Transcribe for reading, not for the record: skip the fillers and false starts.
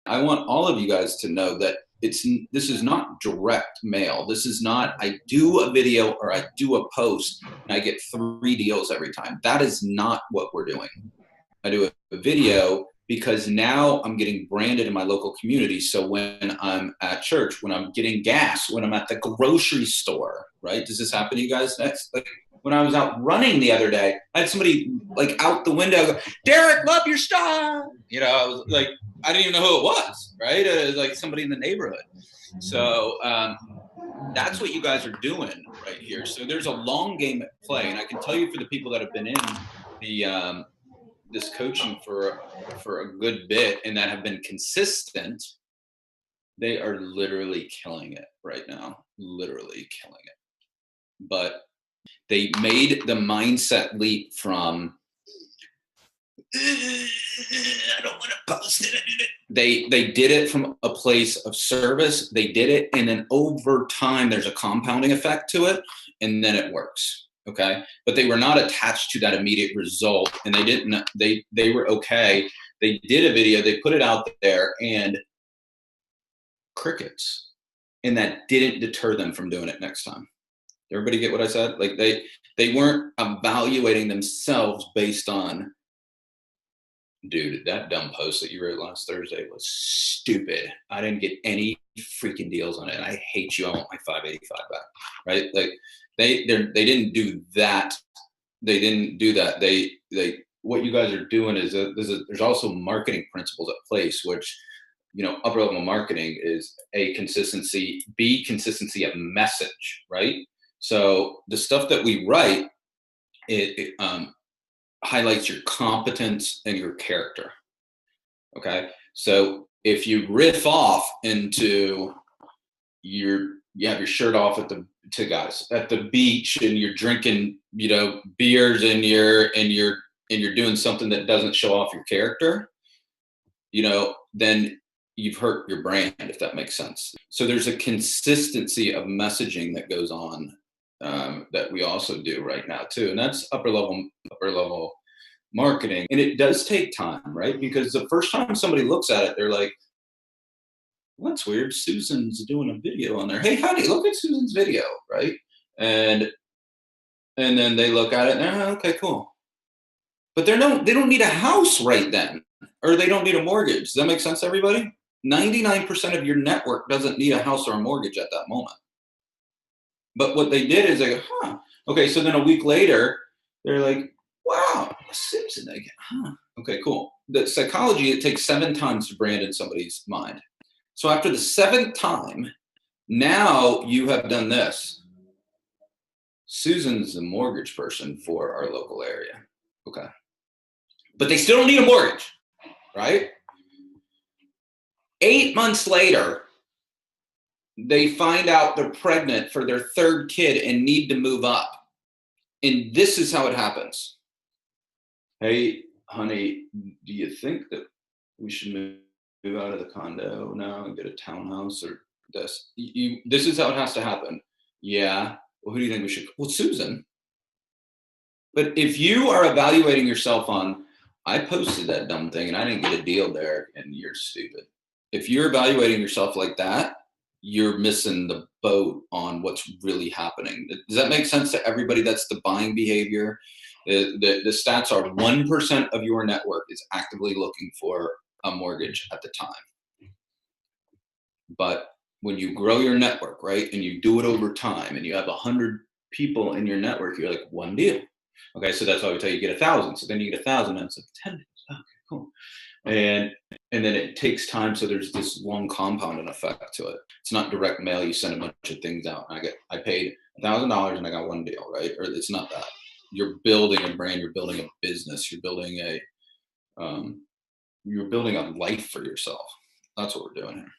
I want all of you guys to know that this is not direct mail. This is not, I do a video or I do a post and I get 3 deals every time. That is not what we're doing. I do a video because now I'm getting branded in my local community. So when I'm at church, when I'm getting gas, when I'm at the grocery store, right? Does this happen to you guys next? Like when I was out running the other day, I had somebody like out the window go, Deryck, love your stuff. You know, I was like, I didn't even know who it was, right? It was like somebody in the neighborhood. So that's what you guys are doing right here. So there's a long game at play. And I can tell you for the people that have been in the this coaching for a good bit and that have been consistent, they are literally killing it right now, literally killing it. But they made the mindset leap from I don't want to post it. They did it from a place of service. They did it, and then over time, there's a compounding effect to it, and then it works. Okay, but they were not attached to that immediate result, and they didn't. They were okay. They did a video. They put it out there, and crickets, and that didn't deter them from doing it next time. Everybody get what I said? Like they weren't evaluating themselves based on, dude, that dumb post that you wrote last Thursday was stupid. I didn't get any freaking deals on it. I hate you. I want my 585 back. Right? Like they didn't do that. They didn't do that. They what you guys are doing is there's also marketing principles at place, which, you know, upper level marketing is A, consistency, B, consistency of message, right? So the stuff that we write, it highlights your competence and your character. Okay. So if you riff off into you have your shirt off at the beach and you're drinking, you know, beers and you're doing something that doesn't show off your character, you know, then you've hurt your brand, if that makes sense. So there's a consistency of messaging that goes on that we also do right now too, and that's upper level marketing. And it does take time, right? Because the first time somebody looks at it, they're like, well, that's weird. Susan's doing a video on there. Hey, honey, look at Susan's video, right? And then they look at it and they're, oh, okay, cool. But they don't need a house right then, or they don't need a mortgage. Does that make sense to everybody? 99% of your network doesn't need a house or a mortgage at that moment. But what they did is they go, huh, okay. So then a week later, they're like, wow, Susan again, huh? Okay, cool. The psychology, it takes 7 times to brand in somebody's mind. So after the 7th time, now you have done this. Susan's the mortgage person for our local area. Okay. But they still don't need a mortgage, right? 8 months later, they find out they're pregnant for their 3rd kid and need to move up. And this is how it happens. Hey, honey, do you think that we should move out of the condo now and get a townhouse or this? This is how it has to happen. Yeah. Well, who do you think we should? Well, Susan. But if you are evaluating yourself on, I posted that dumb thing and I didn't get a deal there and you're stupid. If you're evaluating yourself like that, you're missing the boat on what's really happening. Does that make sense to everybody? That's the buying behavior. The stats are 1% of your network is actively looking for a mortgage at the time. But when you grow your network, right, and you do it over time and you have 100 people in your network, you're like, 1 deal. Okay, so that's why we tell you get 1,000. So then you get 1,000 and it's like 10 deals. Okay, cool. And then it takes time, so there's this long compounding effect to it. It's not direct mail. You send a bunch of things out. I paid $1,000 and I got 1 deal, right? Or it's not that. You're building a brand. You're building a business. You're building a life for yourself. That's what we're doing here.